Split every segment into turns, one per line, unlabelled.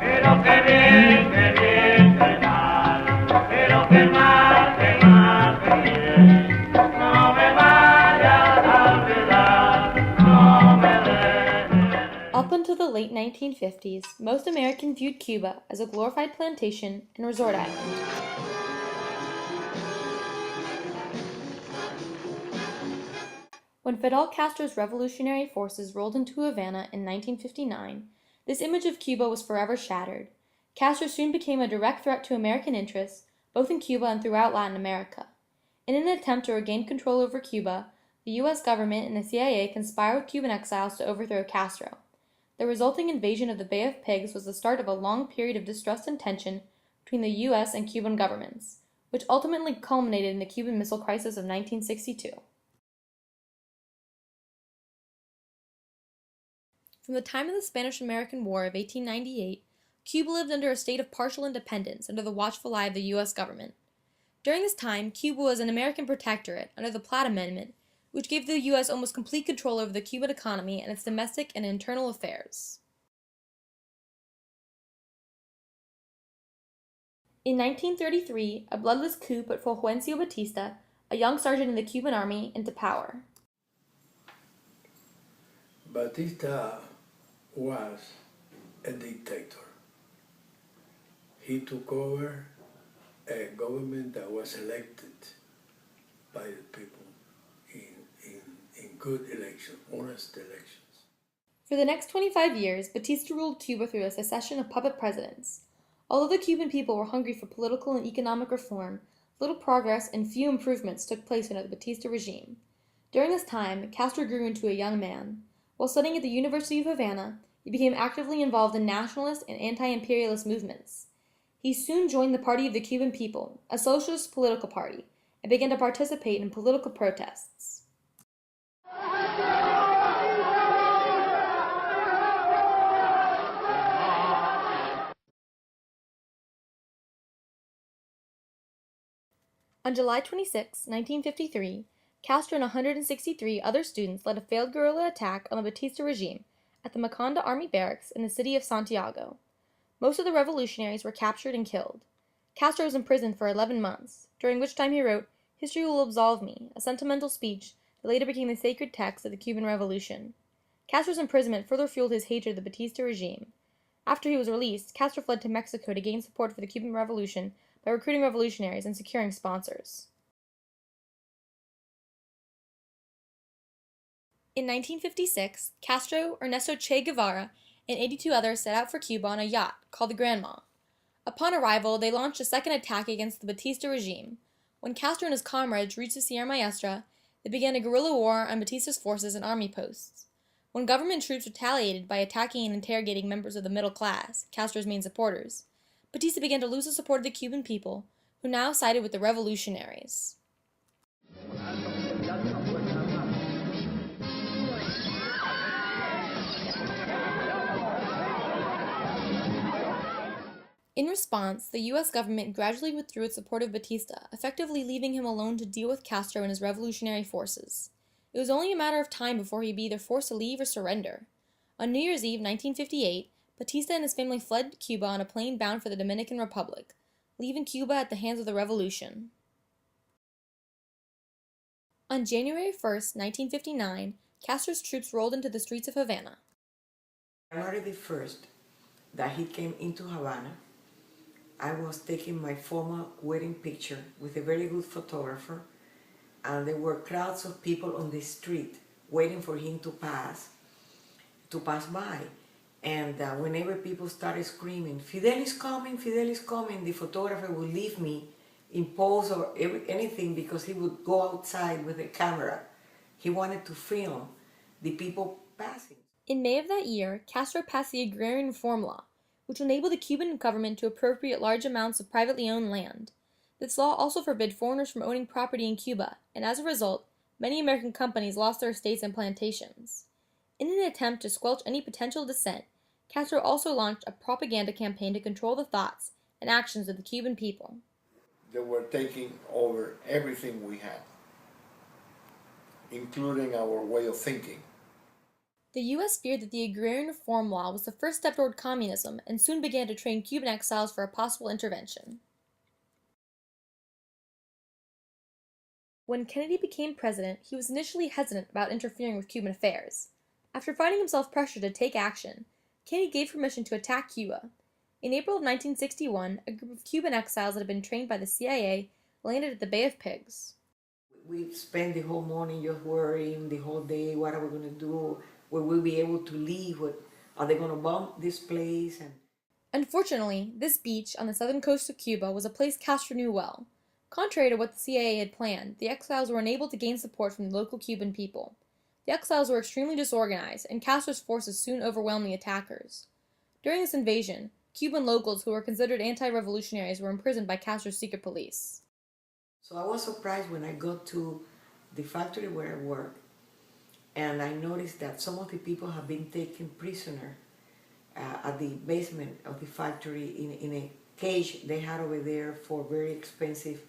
Pero qué bien, qué mal, pero qué mal, qué mal, qué bien. No me vayas a olvidar, no me dejes.
Up until the late 1950s, most Americans viewed Cuba as a glorified plantation and resort island. When Fidel Castro's revolutionary forces rolled into Havana in 1959, this image of Cuba was forever shattered. Castro soon became a direct threat to American interests, both in Cuba and throughout Latin America. In an attempt to regain control over Cuba, the U.S. government and the CIA conspired with Cuban exiles to overthrow Castro. The resulting invasion of the Bay of Pigs was the start of a long period of distrust and tension between the U.S. and Cuban governments, which ultimately culminated in the Cuban Missile Crisis of 1962. From the time of the Spanish-American War of 1898, Cuba lived under a state of partial independence under the watchful eye of the U.S. government. During this time, Cuba was an American protectorate under the Platt Amendment, which gave the U.S. almost complete control over the Cuban economy and its domestic and internal affairs. In 1933, a bloodless coup put Fulgencio Batista, a young sergeant in the Cuban army, into power.
Batista was a dictator. He took over a government that was elected by the people in good elections, honest elections.
For the next 25 years, Batista ruled Cuba through a succession of puppet presidents. Although the Cuban people were hungry for political and economic reform, little progress and few improvements took place under the Batista regime. During this time, Castro grew into a young man. While studying at the University of Havana, he became actively involved in nationalist and anti-imperialist movements. He soon joined the Party of the Cuban People, a socialist political party, and began to participate in political protests. On July 26, 1953, Castro and 163 other students led a failed guerrilla attack on the Batista regime at the Macondo Army Barracks in the city of Santiago. Most of the revolutionaries were captured and killed. Castro was imprisoned for 11 months, during which time he wrote "History Will Absolve Me," a sentimental speech that later became the sacred text of the Cuban Revolution. Castro's imprisonment further fueled his hatred of the Batista regime. After he was released, Castro fled to Mexico to gain support for the Cuban Revolution by recruiting revolutionaries and securing sponsors. In 1956, Castro, Ernesto Che Guevara, and 82 others set out for Cuba on a yacht called the Grandma. Upon arrival, they launched a second attack against the Batista regime. When Castro and his comrades reached the Sierra Maestra, they began a guerrilla war on Batista's forces and army posts. When government troops retaliated by attacking and interrogating members of the middle class, Castro's main supporters, Batista began to lose the support of the Cuban people, who now sided with the revolutionaries. In response, the U.S. government gradually withdrew its support of Batista, effectively leaving him alone to deal with Castro and his revolutionary forces. It was only a matter of time before he'd be either forced to leave or surrender. On New Year's Eve 1958, Batista and his family fled Cuba on a plane bound for the Dominican Republic, leaving Cuba at the hands of the revolution. On January 1, 1959, Castro's troops rolled into the streets of Havana.
January the 1st, that he came into Havana, I was taking my formal wedding picture with a very good photographer, and there were crowds of people on the street waiting for him to pass by. And whenever people started screaming, "Fidel is coming, Fidel is coming," the photographer would leave me in pose or anything, because he would go outside with a camera. He wanted to film the people passing.
In May of that year, Castro passed the Agrarian Reform Law, which enabled the Cuban government to appropriate large amounts of privately owned land. This law also forbid foreigners from owning property in Cuba, and as a result, many American companies lost their estates and plantations. In an attempt to squelch any potential dissent, Castro also launched a propaganda campaign to control the thoughts and actions of the Cuban people.
they were taking over everything we had, including our way of thinking.
The U.S. feared that the Agrarian Reform Law was the first step toward communism and soon began to train Cuban exiles for a possible intervention. When Kennedy became president, he was initially hesitant about interfering with Cuban affairs. After finding himself pressured to take action, Kennedy gave permission to attack Cuba. In April of 1961, a group of Cuban exiles that had been trained by the CIA landed at the Bay of Pigs.
We spent the whole morning just worrying, the whole day, what are we going to do? Will we be able to leave? Are they going to bomb this place?
Unfortunately, this beach on the southern coast of Cuba was a place Castro knew well. Contrary to what the CIA had planned, the exiles were unable to gain support from the local Cuban people. The exiles were extremely disorganized, and Castro's forces soon overwhelmed the attackers. During this invasion, Cuban locals who were considered anti-revolutionaries were imprisoned by Castro's secret police.
So I was surprised when I got to the factory where I work, and I noticed that some of the people have been taken prisoner at the basement of the factory in a cage they had over there for very expensive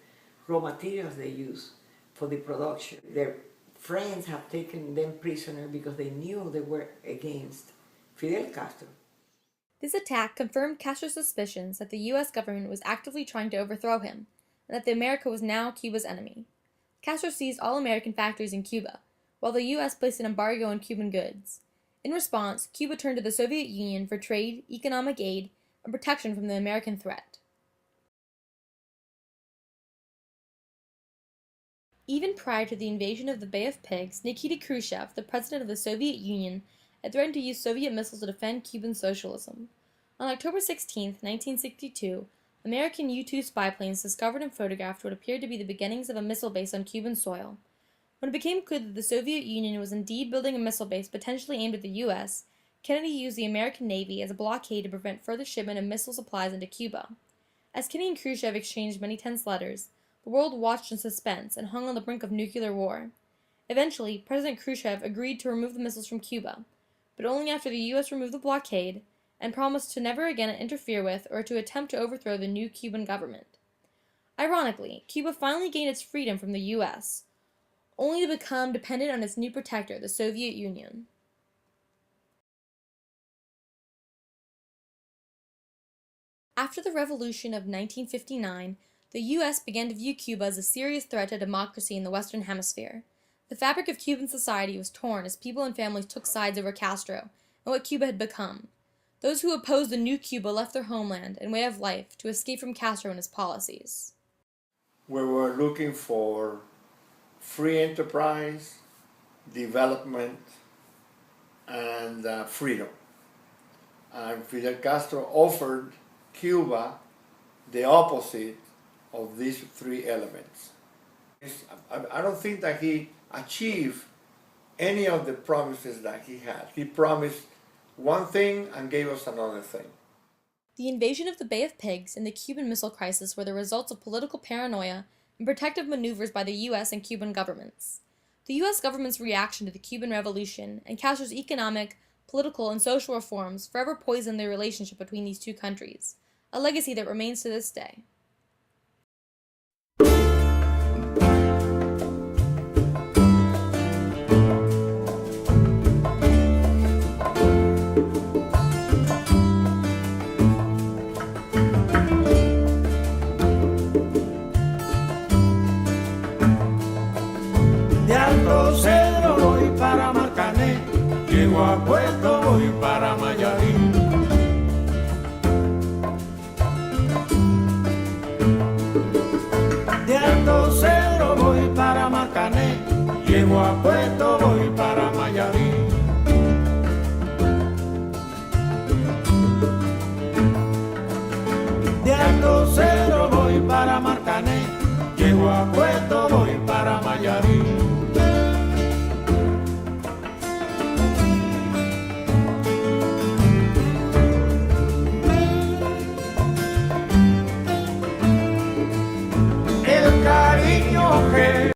raw materials they use for the production. Their friends have taken them prisoner because they knew they were against Fidel Castro.
This attack confirmed Castro's suspicions that the U.S. government was actively trying to overthrow him, and that America was now Cuba's enemy. Castro seized all American factories in Cuba, while the U.S. placed an embargo on Cuban goods. In response, Cuba turned to the Soviet Union for trade, economic aid, and protection from the American threat. Even prior to the invasion of the Bay of Pigs, Nikita Khrushchev, the president of the Soviet Union, had threatened to use Soviet missiles to defend Cuban socialism. On October 16, 1962, American U-2 spy planes discovered and photographed what appeared to be the beginnings of a missile base on Cuban soil. When it became clear that the Soviet Union was indeed building a missile base potentially aimed at the U.S., Kennedy used the American Navy as a blockade to prevent further shipment of missile supplies into Cuba. As Kennedy and Khrushchev exchanged many tense letters, the world watched in suspense and hung on the brink of nuclear war. Eventually, President Khrushchev agreed to remove the missiles from Cuba, but only after the U.S. removed the blockade and promised to never again interfere with or to attempt to overthrow the new Cuban government. Ironically, Cuba finally gained its freedom from the U.S., only to become dependent on its new protector, the Soviet Union. After the Revolution of 1959, the U.S. began to view Cuba as a serious threat to democracy in the Western Hemisphere. The fabric of Cuban society was torn as people and families took sides over Castro and what Cuba had become. Those who opposed the new Cuba left their homeland and way of life to escape from Castro and his policies.
We were looking for free enterprise, development, and freedom. And Fidel Castro offered Cuba the opposite of these three elements. I don't think that he achieved any of the promises that he had. He promised one thing and gave us another thing.
The invasion of the Bay of Pigs and the Cuban Missile Crisis were the results of political paranoia and protective maneuvers by the U.S. and Cuban governments. The U.S. government's reaction to the Cuban Revolution and Castro's economic, political, and social reforms forever poisoned the relationship between these two countries, a legacy that remains to this day.
De Alto Cedro voy para Marcané, llego a Puerto voy para Miami.